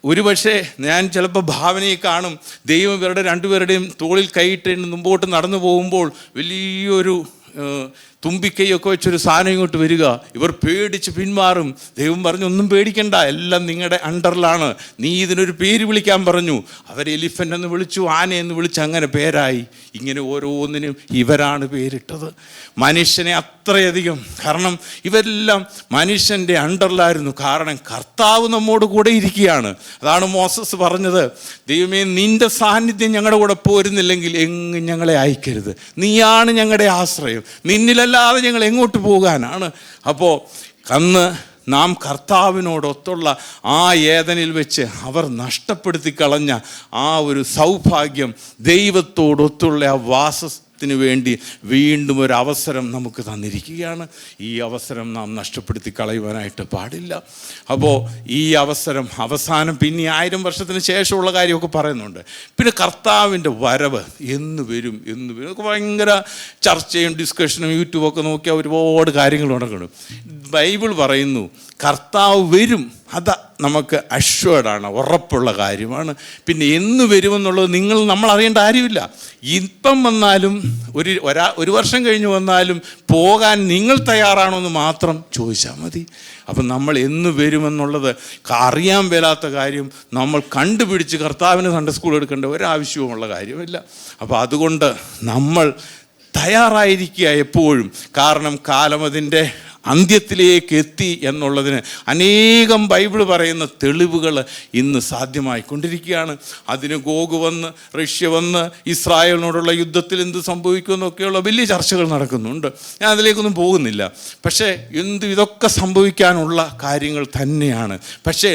ഒരുപക്ഷെ ഞാൻ ചിലപ്പോൾ ഭാവനയെ കാണും, ദൈവം ഇവരുടെ രണ്ടുപേരുടെയും തോളിൽ കൈയിട്ട് മുമ്പോട്ട് നടന്നു പോകുമ്പോൾ വലിയൊരു തുമ്പിക്കൈയൊക്കെ വെച്ചൊരു സാധനം ഇങ്ങോട്ട് വരിക. ഇവർ പേടിച്ച് പിന്മാറും. ദൈവം പറഞ്ഞു, ഒന്നും പേടിക്കണ്ട, എല്ലാം നിങ്ങളുടെ അണ്ടറിലാണ്, നീ ഇതിനൊരു പേര് വിളിക്കാൻ പറഞ്ഞു. അവരെ എലിഫൻ്റ് എന്ന് വിളിച്ചു, ആനയെന്ന് വിളിച്ച്, അങ്ങനെ പേരായി. ഇങ്ങനെ ഓരോന്നിനും ഇവരാണ് പേരിട്ടത്. മനുഷ്യനെ അത്രയധികം, കാരണം ഇവരെല്ലാം മനുഷ്യൻ്റെ അണ്ടറിലായിരുന്നു. കാരണം കർത്താവ് നമ്മോട് കൂടെ ഇരിക്കുകയാണ്. അതാണ് മോസസ് പറഞ്ഞത്, ദൈവമേ നിൻ്റെ സാന്നിധ്യം ഞങ്ങളുടെ കൂടെ പോരുന്നില്ലെങ്കിൽ എങ്ങും ഞങ്ങളെ അയക്കരുത്, നീയാണ് ഞങ്ങളുടെ ആശ്രയം, നിന്നിലല്ലാതെ ഞങ്ങൾ എങ്ങോട്ട് പോകാനാണ്. അപ്പോൾ അന്ന് നാം കർത്താവിനോടൊത്തുള്ള ആ ഏദനിൽ വെച്ച് അവർ നഷ്ടപ്പെടുത്തി കളഞ്ഞ ആ ഒരു സൗഭാഗ്യം, ദൈവത്തോടൊത്തുള്ള ആ വാസത്തിന് വേണ്ടി വീണ്ടും ഒരു അവസരം നമുക്ക് തന്നിരിക്കുകയാണ്. ഈ അവസരം നാം നഷ്ടപ്പെടുത്തി കളയുവാനായിട്ട് പാടില്ല. അപ്പോൾ ഈ അവസരം അവസാനം പിന്നെ 1000 വർഷത്തിന് ശേഷമുള്ള കാര്യമൊക്കെ പറയുന്നുണ്ട്. പിന്നെ കർത്താവിൻ്റെ വരവ് എന്ന് വരും ഭയങ്കര ചർച്ചയും ഡിസ്കഷനും യൂട്യൂബൊക്കെ നോക്കിയാൽ ഒരുപാട് കാര്യങ്ങൾ നടക്കണം. ബൈബിൾ പറയുന്നു കർത്താവ് വരും, അത് നമുക്ക് അഷ്വേർഡാണ്, ഉറപ്പുള്ള കാര്യമാണ്. പിന്നെ എന്ന് വരുമെന്നുള്ളത് നമ്മൾ അറിയേണ്ട കാര്യമില്ല. ഇപ്പം വന്നാലും ഒരു വർഷം കഴിഞ്ഞ് വന്നാലും പോകാൻ നിങ്ങൾ തയ്യാറാണോ എന്ന് മാത്രം ചോദിച്ചാൽ മതി. അപ്പം നമ്മൾ എന്ന് വരുമെന്നുള്ളത് അറിയാൻ മേലാത്ത കാര്യം നമ്മൾ കണ്ടുപിടിച്ച് കർത്താവിന് സൺഡേ സ്കൂൾ എടുക്കേണ്ട ഒരാവശ്യവുമുള്ള കാര്യമില്ല. അപ്പോൾ അതുകൊണ്ട് നമ്മൾ തയ്യാറായിരിക്കുക എപ്പോഴും. കാരണം കാലം അതിൻ്റെ അന്ത്യത്തിലേക്ക് എത്തി എന്നുള്ളതിന് അനേകം ബൈബിൾ പറയുന്ന തെളിവുകൾ ഇന്ന് സാധ്യമായിക്കൊണ്ടിരിക്കുകയാണ്. അതിന് ഗോഗ് വന്ന്, റഷ്യ വന്ന്, ഇസ്രായേലിനോടുള്ള യുദ്ധത്തിൽ എന്ത് സംഭവിക്കുമെന്നൊക്കെയുള്ള വലിയ ചർച്ചകൾ നടക്കുന്നുണ്ട്. ഞാൻ അതിലേക്കൊന്നും പോകുന്നില്ല. പക്ഷേ ഇതൊക്കെ സംഭവിക്കാനുള്ള കാര്യങ്ങൾ തന്നെയാണ്. പക്ഷേ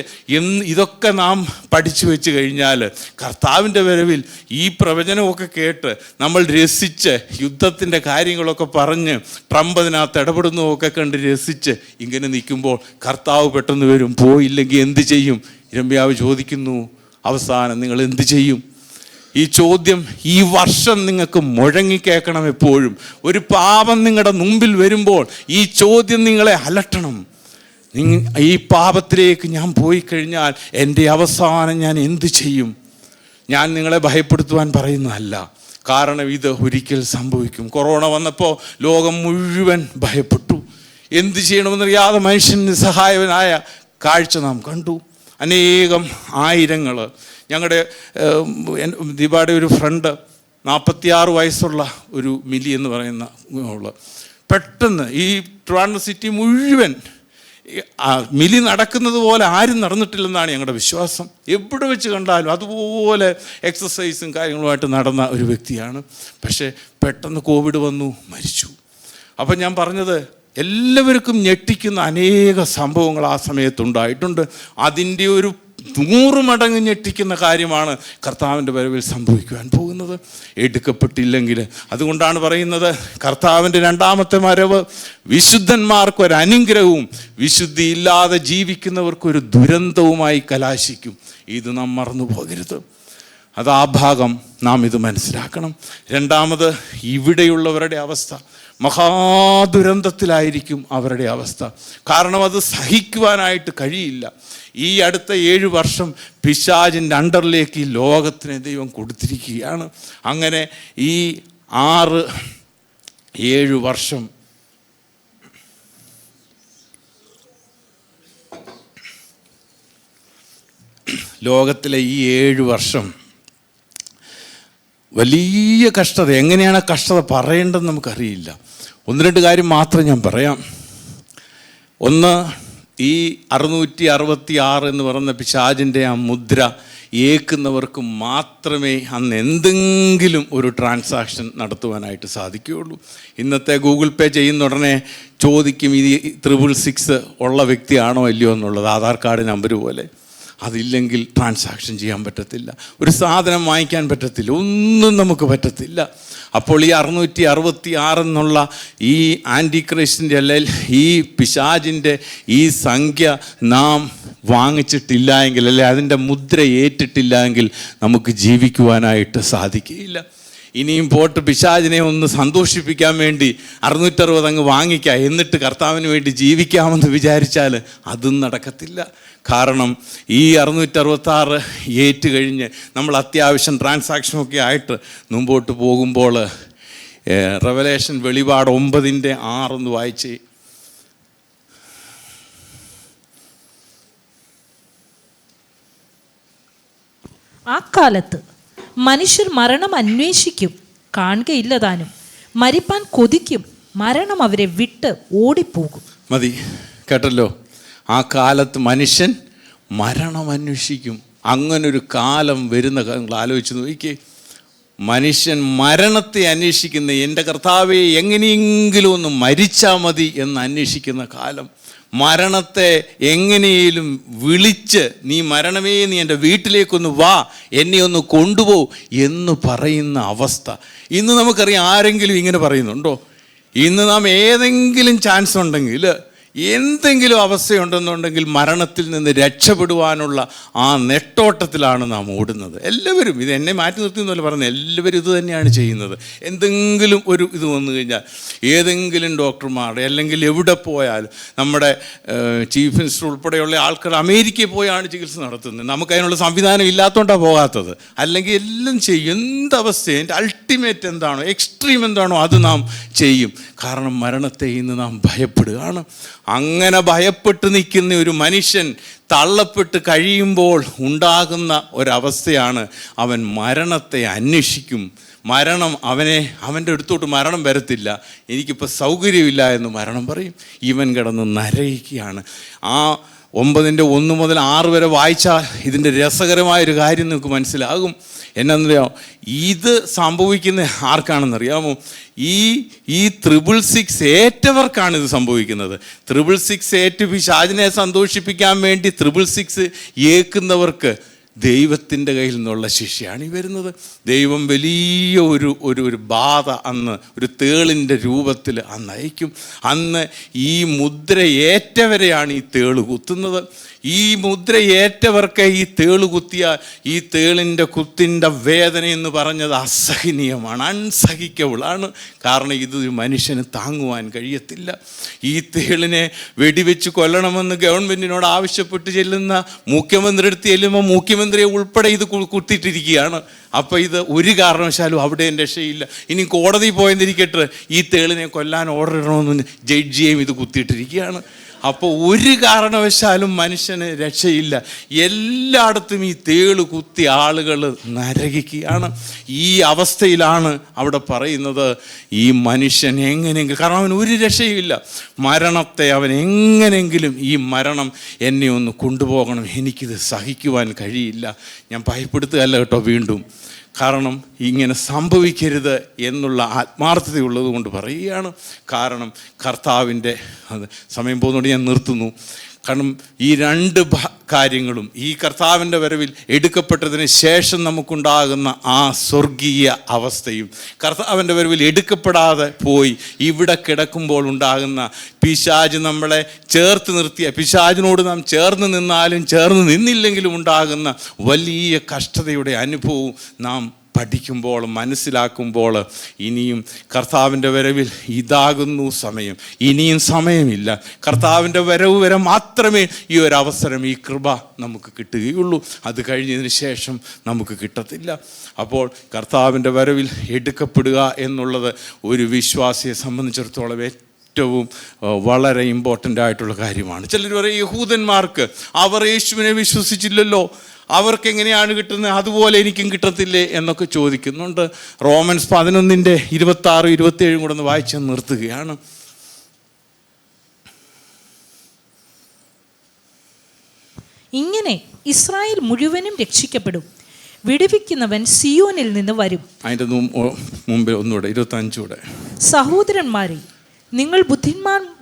ഇതൊക്കെ നാം പഠിച്ചു വെച്ച് കഴിഞ്ഞാൽ കർത്താവിൻ്റെ വരവിൽ ഈ പ്രവചനമൊക്കെ കേട്ട് നമ്മൾ രസിച്ച് യുദ്ധത്തിൻ്റെ കാര്യങ്ങളൊക്കെ പറഞ്ഞ് ട്രംപ് അതിനകത്ത് ഇടപെടുന്നതൊക്കെ കണ്ട് രസിച്ച് ഇങ്ങനെ നിൽക്കുമ്പോൾ കർത്താവ് പെട്ടെന്ന് വരും. പോയില്ലെങ്കിൽ എന്ത് ചെയ്യും? ഇരമ്യാവ് ചോദിക്കുന്നു, അവസാനം നിങ്ങൾ എന്ത് ചെയ്യും? ഈ ചോദ്യം ഈ വർഷം നിങ്ങൾക്ക് മുഴങ്ങിക്കേൾക്കണം. എപ്പോഴും ഒരു പാപം നിങ്ങളുടെ മുമ്പിൽ വരുമ്പോൾ ഈ ചോദ്യം നിങ്ങളെ അലട്ടണം. ഈ പാപത്തിലേക്ക് ഞാൻ പോയി കഴിഞ്ഞാൽ എൻ്റെ അവസാനം ഞാൻ എന്ത് ചെയ്യും? ഞാൻ നിങ്ങളെ ഭയപ്പെടുത്തുവാൻ പറയുന്നതല്ല, കാരണം ഇത് ഒരിക്കൽ സംഭവിക്കും. കൊറോണ വന്നപ്പോൾ ലോകം മുഴുവൻ ഭയപ്പെട്ടു. എന്ത് ചെയ്യണമെന്നറിയാതെ മനുഷ്യൻ നിസ്സഹായവനായ കാഴ്ച നാം കണ്ടു. അനേകം ആയിരങ്ങൾ. ഞങ്ങളുടെ ദീപാടെ ഒരു ഫ്രണ്ട്, 46 വയസ്സുള്ള ഒരു മിലി എന്ന് പറയുന്ന ഉള്ള, പെട്ടെന്ന് ഈ ട്രിവാൻഡ്രം സിറ്റി മുഴുവൻ മിലി നടക്കുന്നത് പോലെ ആരും നടന്നിട്ടില്ലെന്നാണ് ഞങ്ങളുടെ വിശ്വാസം. എവിടെ വെച്ച് കണ്ടാലും അതുപോലെ എക്സസൈസും കാര്യങ്ങളുമായിട്ട് നടന്ന ഒരു വ്യക്തിയാണ്. പക്ഷേ പെട്ടെന്ന് കോവിഡ് വന്നു, മരിച്ചു. അപ്പം ഞാൻ പറഞ്ഞത്, എല്ലാവർക്കും ഞെട്ടിക്കുന്ന അനേക സംഭവങ്ങൾ ആ സമയത്തുണ്ടായിട്ടുണ്ട്. അതിൻ്റെ ഒരു 100 മടങ്ങ് ഞെട്ടിക്കുന്ന കാര്യമാണ് കർത്താവിൻ്റെ വരവിൽ സംഭവിക്കുവാൻ പോകുന്നത്, എടുക്കപ്പെട്ടില്ലെങ്കിൽ. അതുകൊണ്ടാണ് പറയുന്നത്, കർത്താവിൻ്റെ രണ്ടാമത്തെ വരവ് വിശുദ്ധന്മാർക്കൊരു അനുഗ്രഹവും വിശുദ്ധിയില്ലാതെ ജീവിക്കുന്നവർക്കൊരു ദുരന്തവുമായി കലാശിക്കും. ഇത് നാം മറന്നു പോകരുത്. അത് ആ ഭാഗം നാം ഇത് മനസ്സിലാക്കണം. രണ്ടാമത്, ഇവിടെയുള്ളവരുടെ അവസ്ഥ മഹാദുരന്തത്തിലായിരിക്കും അവരുടെ അവസ്ഥ. കാരണം അത് സഹിക്കുവാനായിട്ട് കഴിയില്ല. ഈ അടുത്ത 7 വർഷം പിശാചിൻ്റെ അണ്ടറിലേക്ക് ഈ ലോകത്തിനെ ദൈവം കൊടുത്തിരിക്കുകയാണ്. അങ്ങനെ ഈ 6-7 വർഷം ലോകത്തിലെ ഈ 7 വർഷം വലിയ കഷ്ടത. എങ്ങനെയാണ് കഷ്ടത പറയേണ്ടതെന്ന് നമുക്കറിയില്ല. 1-2 കാര്യം മാത്രം ഞാൻ പറയാം. ഒന്ന്, ഈ 666 എന്ന് പറയുന്ന പിശാചിൻ്റെ ആ മുദ്ര ഏക്കുന്നവർക്ക് മാത്രമേ അന്ന് എന്തെങ്കിലും ഒരു ട്രാൻസാക്ഷൻ നടത്തുവാനായിട്ട് സാധിക്കുകയുള്ളൂ. ഇന്നത്തെ ഗൂഗിൾ പേ ചെയ്യുന്ന ഉടനെ ചോദിക്കും, ഈ 666 ഉള്ള വ്യക്തിയാണോ അല്ലയോ എന്നുള്ളത്, ആധാർ കാർഡ് നമ്പർ പോലെ. അതില്ലെങ്കിൽ ട്രാൻസാക്ഷൻ ചെയ്യാൻ പറ്റത്തില്ല, ഒരു സാധനം വാങ്ങിക്കാൻ പറ്റത്തില്ല, ഒന്നും നമുക്ക് പറ്റത്തില്ല. അപ്പോൾ ഈ 666 എന്നുള്ള ഈ ആൻറ്റി ക്രൈസ്റ്റിൻ്റെ അല്ലെങ്കിൽ ഈ പിശാചിൻ്റെ ഈ സംഖ്യ നാം വാങ്ങിച്ചിട്ടില്ല എങ്കിൽ, അല്ലെ അതിൻ്റെ മുദ്ര ഏറ്റിട്ടില്ല എങ്കിൽ നമുക്ക് ജീവിക്കുവാനായിട്ട് സാധിക്കുകയില്ല. ഇനിയും പോട്ട് പിശാചിനെ ഒന്ന് സന്തോഷിപ്പിക്കാൻ വേണ്ടി 660 അങ്ങ് വാങ്ങിക്കാം, എന്നിട്ട് കർത്താവിന് വേണ്ടി ജീവിക്കാമെന്ന് വിചാരിച്ചാൽ അതും നടക്കത്തില്ല. കാരണം ഈ 666 ഏറ്റ് കഴിഞ്ഞ് നമ്മൾ അത്യാവശ്യം ട്രാൻസാക്ഷനൊക്കെ ആയിട്ട് മുമ്പോട്ട് പോകുമ്പോൾ റെവലേഷൻ വെളിപാട് 9:6 വായിച്ച്. ആ കാലത്ത് മനുഷ്യർ മരണം അന്വേഷിക്കും, കാണുകയില്ലതാനും. മരിപ്പാൻ കൊതിക്കും, മരണം അവരെ വിട്ട് ഓടിപ്പോകും. മതി, കേട്ടല്ലോ. ആ കാലത്ത് മനുഷ്യൻ മരണം അന്വേഷിക്കും. അങ്ങനൊരു കാലം വരുന്ന നിങ്ങൾ ആലോചിച്ച് നോക്കിക്കേ. മനുഷ്യൻ മരണത്തെ അന്വേഷിക്കുന്ന, എൻ്റെ കർത്താവെ എങ്ങനെയെങ്കിലും ഒന്ന് മരിച്ചാൽ മതി എന്ന് അന്വേഷിക്കുന്ന കാലം. മരണത്തെ എങ്ങനെയും വിളിച്ച്, നീ മരണമേ, നീ എൻ്റെ വീട്ടിലേക്കൊന്ന് വാ, എന്നെ ഒന്ന് കൊണ്ടുപോ എന്ന് പറയുന്ന അവസ്ഥ. ഇന്ന് നമുക്കറിയാം, ആരെങ്കിലും ഇങ്ങനെ പറയുന്നുണ്ടോ? ഇന്ന് നാം ഏതെങ്കിലും ചാൻസ് ഉണ്ടെങ്കിൽ, എന്തെങ്കിലും അവസ്ഥയുണ്ടെന്നുണ്ടെങ്കിൽ മരണത്തിൽ നിന്ന് രക്ഷപ്പെടുവാനുള്ള ആ നെട്ടോട്ടത്തിലാണ് നാം ഓടുന്നത്. എല്ലാവരും, ഇത് എന്നെ മാറ്റി നിർത്തിയെന്നല്ല പറയുന്നത്, എല്ലാവരും ഇത് തന്നെയാണ് ചെയ്യുന്നത്. എന്തെങ്കിലും ഒരു ഇത് വന്നു കഴിഞ്ഞാൽ ഏതെങ്കിലും ഡോക്ടർമാർ, അല്ലെങ്കിൽ എവിടെ പോയാലും, നമ്മുടെ ചീഫ് മിനിസ്റ്റർ ഉൾപ്പെടെയുള്ള ആൾക്കാർ അമേരിക്കയിൽ പോയാണ് ചികിത്സ നടത്തുന്നത്. നമുക്കതിനുള്ള സംവിധാനം ഇല്ലാത്തതുകൊണ്ടാണ് പോകാത്തത്. അല്ലെങ്കിൽ എല്ലാം ചെയ്യും. എന്തവസ്ഥ, എൻ്റെ അൾട്ടിമേറ്റ് എന്താണോ, എക്സ്ട്രീം എന്താണോ അത് നാം ചെയ്യും. കാരണം മരണത്തെ ഇന്ന് നാം ഭയപ്പെടുകയാണ്. അങ്ങനെ ഭയപ്പെട്ട് നിൽക്കുന്ന ഒരു മനുഷ്യൻ തള്ളപ്പെട്ട് കഴിയുമ്പോൾ ഉണ്ടാകുന്ന ഒരവസ്ഥയാണ്, അവൻ മരണത്തെ അന്വേഷിക്കും. മരണം അവൻ്റെ അടുത്തോട്ട് മരണം വരത്തില്ല. എനിക്കിപ്പോൾ സൗകര്യമില്ല എന്ന് മരണം പറയും. ഇവൻ കിടന്ന് നരയിക്കുകയാണ്. ആ 9:1 മുതൽ 6 വരെ വായിച്ചാൽ ഇതിൻ്റെ രസകരമായൊരു കാര്യം നിങ്ങൾക്ക് മനസ്സിലാകും. എന്നാന്നറിയാമോ? ഇത് സംഭവിക്കുന്ന ആർക്കാണെന്നറിയാമോ? ഈ 666 ഏറ്റവർക്കാണ് ഇത് സംഭവിക്കുന്നത്. 666 ഏറ്റ് പിശാചിനെ സന്തോഷിപ്പിക്കാൻ വേണ്ടി 666 ഏക്കുന്നവർക്ക് ദൈവത്തിൻ്റെ കയ്യിൽ നിന്നുള്ള ശിക്ഷയാണ് ഈ വരുന്നത്. ദൈവം വലിയ ഒരു ബാധ അന്ന് ഒരു തേളിൻ്റെ രൂപത്തിൽ അന്ന് അയക്കും. അന്ന് ഈ മുദ്ര ഏറ്റവരെയാണ് ഈ തേള് കുത്തുന്നത്. ഈ മുദ്ര ഏറ്റവർക്ക് ഈ തേള് കുത്തിയാൽ ഈ തേളിൻ്റെ കുത്തിൻ്റെ വേദന എന്ന് പറഞ്ഞത് അസഹനീയമാണ്, അൺസഹിക്കബിളാണ്. കാരണം ഇത് മനുഷ്യന് താങ്ങുവാൻ കഴിയത്തില്ല. ഈ തേളിനെ വെടിവെച്ച് കൊല്ലണമെന്ന് ഗവൺമെൻറ്റിനോട് ആവശ്യപ്പെട്ട് ചെല്ലുന്ന മുഖ്യമന്ത്രി അടുത്ത് ചെല്ലുമ്പോൾ മുഖ്യമന്ത്രിയെ ഉൾപ്പെടെ ഇത് കുത്തിയിട്ടിരിക്കുകയാണ്. അപ്പോൾ ഇത് ഒരു കാരണവശാലും അവിടെയും രക്ഷയില്ല. ഇനി കോടതി പോയെന്നിരിക്കട്ടെ, ഈ തേളിനെ കൊല്ലാൻ ഓർഡർ ഇടണമെന്ന് ജഡ്ജിയെയും ഇത് കുത്തിയിട്ടിരിക്കുകയാണ്. അപ്പോൾ ഒരു കാരണവശാലും മനുഷ്യന് രക്ഷയില്ല. എല്ലായിടത്തും ഈ തേള് കുത്തി ആളുകൾ നരകിക്കുകയാണ്. ഈ അവസ്ഥയിലാണ് അവിടെ പറയുന്നത്, ഈ മനുഷ്യൻ എങ്ങനെയെങ്കിലും, കാരണം അവന് ഒരു രക്ഷയുമില്ല. മരണത്തെ അവൻ എങ്ങനെയെങ്കിലും, ഈ മരണം എന്നെ ഒന്ന് കൊണ്ടുപോകണം, എനിക്കിത് സഹിക്കുവാൻ കഴിയില്ല. ഞാൻ ഭയപ്പെടുത്തുകയല്ല കേട്ടോ, വീണ്ടും. കാരണം ഇങ്ങനെ സംഭവിക്കരുത് എന്നുള്ള ആത്മാർത്ഥതയുള്ളത് കൊണ്ട് പറയുകയാണ്. കാരണം കർത്താവിൻ്റെ സമയം പോകുന്നതുകൊണ്ട് ഞാൻ നിർത്തുന്നു. കാരണം ഈ 2 കാര്യങ്ങളും ഈ കർത്താവിൻ്റെ വരവിൽ എടുക്കപ്പെട്ടതിന് ശേഷം നമുക്കുണ്ടാകുന്ന ആ സ്വർഗീയ അവസ്ഥയും, കർത്താവിൻ്റെ വരവിൽ എടുക്കപ്പെടാതെ പോയി ഇവിടെ കിടക്കുമ്പോൾ ഉണ്ടാകുന്ന പിശാച് നമ്മളെ ചേർത്ത് നിർത്തിയ, പിശാചിനോട് നാം ചേർന്ന് നിന്നാലും ചേർന്ന് നിന്നില്ലെങ്കിലും ഉണ്ടാകുന്ന വലിയ കഷ്ടതയുടെ അനുഭവവും നാം പഠിക്കുമ്പോൾ മനസ്സിലാക്കുമ്പോൾ, ഇനിയും കർത്താവിൻ്റെ വരവിൽ ഇതാകുന്നു സമയം, ഇനിയും സമയമില്ല. കർത്താവിൻ്റെ വരവ് വരെ മാത്രമേ ഈ ഒരു അവസരം, ഈ കൃപ നമുക്ക് കിട്ടുകയുള്ളൂ. അത് കഴിഞ്ഞതിന് ശേഷം നമുക്ക് കിട്ടത്തില്ല. അപ്പോൾ കർത്താവിൻ്റെ വരവിൽ എടുക്കപ്പെടുക എന്നുള്ളത് ഒരു വിശ്വാസിയെ സംബന്ധിച്ചിടത്തോളം ഏറ്റവും വളരെ ഇമ്പോർട്ടൻ്റ് ആയിട്ടുള്ള കാര്യമാണ്. ചിലർ പറയും, യഹൂദന്മാർക്ക് അവർ യേശുവിനെ വിശ്വസിച്ചില്ലല്ലോ, അവർക്ക് എങ്ങനെയാണ് കിട്ടുന്നത്, അതുപോലെ എനിക്കും കിട്ടത്തില്ലേ എന്നൊക്കെ ചോദിക്കുന്നുണ്ട്. റോമൻസ് 11:26-27 കൂടെ ഒന്ന് വായിച്ച് നിർത്തുകയാണ്. ഇങ്ങനെ ഇസ്രായേൽ മുഴുവനും രക്ഷിക്കപ്പെടും, വിടുവിക്കുന്നവൻ സിയോനിൽ നിന്ന് വരും. അതിൻ്റെ മുമ്പ് ഒന്നുകൂടെ 25. സഹോദരന്മാരെ, നിങ്ങൾ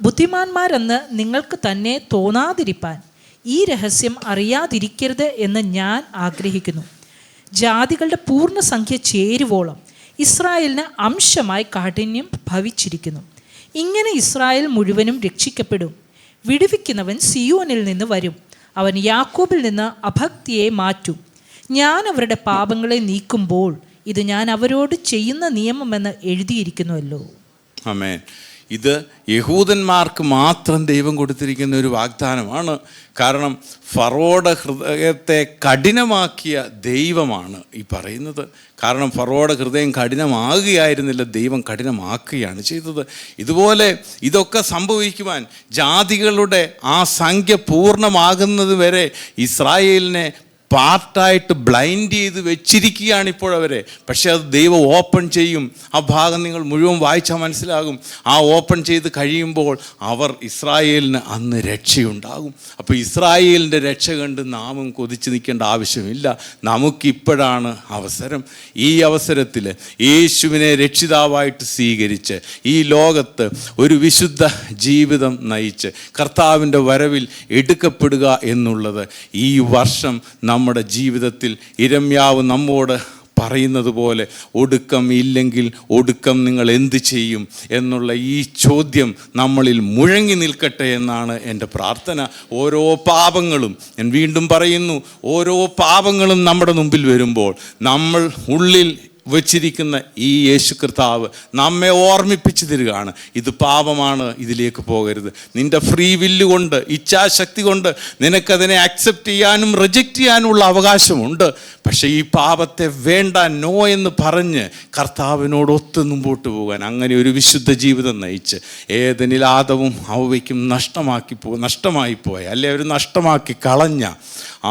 ബുദ്ധിമാന്മാരെന്ന് നിങ്ങൾക്ക് തന്നെ തോന്നാതിരിപ്പാൻ ഈ രഹസ്യം അറിയാതിരിക്കരുത് എന്ന് ഞാൻ ആഗ്രഹിക്കുന്നു. ജാതികളുടെ പൂർണ്ണസംഖ്യ ചേരുവോളം ഇസ്രായേലിന് അംശമായി കാഠിന്യം ഭവിച്ചിരിക്കുന്നു. ഇങ്ങനെ ഇസ്രായേൽ മുഴുവനും രക്ഷിക്കപ്പെടും, വിടുവിക്കുന്നവൻ സിയോനിൽ നിന്ന് വരും, അവൻ യാക്കോബിൽ നിന്ന് അഭക്തിയെ മാറ്റും. ഞാൻ അവരുടെ പാപങ്ങളെ നീക്കുമ്പോൾ ഇത് ഞാൻ അവരോട് ചെയ്യുന്ന നിയമമെന്ന് എഴുതിയിരിക്കുന്നുവല്ലോ. ആമേൻ. ഇത് യഹൂദന്മാർക്ക് മാത്രം ദൈവം കൊടുത്തിരിക്കുന്ന ഒരു വാഗ്ദാനമാണ്. കാരണം ഫറോയുടെ ഹൃദയത്തെ കഠിനമാക്കിയ ദൈവമാണ് ഈ പറയുന്നത്. കാരണം ഫറോയുടെ ഹൃദയം കഠിനമാകുകയായിരുന്നില്ല, ദൈവം കഠിനമാക്കുകയാണ് ചെയ്തത്. ഇതുപോലെ ഇതൊക്കെ സംഭവിക്കുവാൻ ജാതികളുടെ ആ സംഖ്യ പൂർണ്ണമാകുന്നത് വരെ ഇസ്രായേലിനെ പാർട്ടായിട്ട് ബ്ലൈൻഡ് ചെയ്ത് വെച്ചിരിക്കുകയാണ് ഇപ്പോഴവരെ. പക്ഷെ അത് ദൈവം ഓപ്പൺ ചെയ്യും. ആ ഭാഗം നിങ്ങൾ മുഴുവൻ വായിച്ചാൽ മനസ്സിലാകും. ആ ഓപ്പൺ ചെയ്ത് കഴിയുമ്പോൾ ഇസ്രായേലിന് അന്ന് രക്ഷയുണ്ടാകും. അപ്പോൾ ഇസ്രായേലിൻ്റെ രക്ഷ കണ്ട് നാമും കൊതിച്ച് നിൽക്കേണ്ട ആവശ്യമില്ല. നമുക്കിപ്പോഴാണ് അവസരം. ഈ അവസരത്തിൽ യേശുവിനെ രക്ഷിതാവായിട്ട് സ്വീകരിച്ച് ഈ ലോകത്ത് ഒരു വിശുദ്ധ ജീവിതം നയിച്ച് കർത്താവിൻ്റെ വരവിൽ എടുക്കപ്പെടുക എന്നുള്ളത് ഈ വർഷം നമ്മുടെ ജീവിതത്തിൽ ഇരമ്യാവ് നമ്മോട് പറയുന്നത് പോലെ ഒടുക്കം ഇല്ലെങ്കിൽ ഒടുക്കം നിങ്ങൾ എന്ത് ചെയ്യും എന്നുള്ള ഈ ചോദ്യം നമ്മളിൽ മുഴങ്ങി നിൽക്കട്ടെ എന്നാണ് എൻ്റെ പ്രാർത്ഥന. ഓരോ പാപങ്ങളും, ഞാൻ വീണ്ടും പറയുന്നു, ഓരോ പാപങ്ങളും നമ്മുടെ മുമ്പിൽ വരുമ്പോൾ നമ്മൾ ഉള്ളിൽ വച്ചിരിക്കുന്ന ഈ യേശു കർത്താവ് നമ്മെ ഓർമ്മിപ്പിച്ചു തരികയാണ്, ഇത് പാപമാണ്, ഇതിലേക്ക് പോകരുത്. നിൻ്റെ ഫ്രീ വില്ല് കൊണ്ട്, ഇച്ഛാശക്തി കൊണ്ട് നിനക്കതിനെ അക്സെപ്റ്റ് ചെയ്യാനും റിജക്റ്റ് ചെയ്യാനുമുള്ള അവകാശമുണ്ട്. പക്ഷേ ഈ പാപത്തെ വേണ്ട, നോ എന്ന് പറഞ്ഞ് കർത്താവിനോടൊത്ത് മുമ്പോട്ട് പോകാൻ, അങ്ങനെ ഒരു വിശുദ്ധ ജീവിതം നയിച്ച് ഏതെനിൽ ആദവും ഹവ്വയ്ക്കും നഷ്ടമായി പോയ, അല്ലെ അവർ നഷ്ടമാക്കി കളഞ്ഞ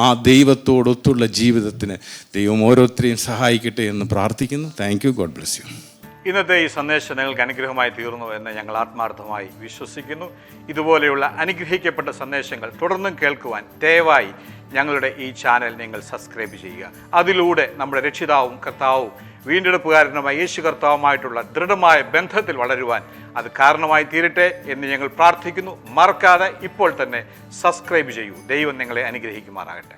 ആ ദൈവത്തോടൊത്തുള്ള ജീവിതത്തിന് ദൈവം ഓരോരുത്തരെയും സഹായിക്കട്ടെ എന്ന് പ്രാർത്ഥിക്കുന്നു. Thank you. God bless you. ഇന്നത്തെ ഈ സന്ദേശം നിങ്ങൾക്ക് അനുഗ്രഹമായി തീർന്നു എന്ന് ഞങ്ങൾ ആത്മാർത്ഥമായി വിശ്വസിക്കുന്നു. ഇതുപോലെയുള്ള അനുഗ്രഹിക്കപ്പെട്ട സന്ദേശങ്ങൾ തുടർന്നും കേൾക്കുവാൻ ദയവായി ഞങ്ങളുടെ ഈ ചാനൽ നിങ്ങൾ സബ്സ്ക്രൈബ് ചെയ്യുക. അതിലൂടെ നമ്മുടെ രക്ഷിതാവും കർത്താവും വീണ്ടെടുപ്പുകാരനുമായ യേശു കർത്താവുമായിട്ടുള്ള ദൃഢമായ ബന്ധത്തിൽ വളരുവാൻ അത് കാരണമായി തീരട്ടെ എന്ന് ഞങ്ങൾ പ്രാർത്ഥിക്കുന്നു. മറക്കാതെ ഇപ്പോൾ തന്നെ സബ്സ്ക്രൈബ് ചെയ്യൂ. ദൈവം നിങ്ങളെ അനുഗ്രഹിക്കുമാറാകട്ടെ.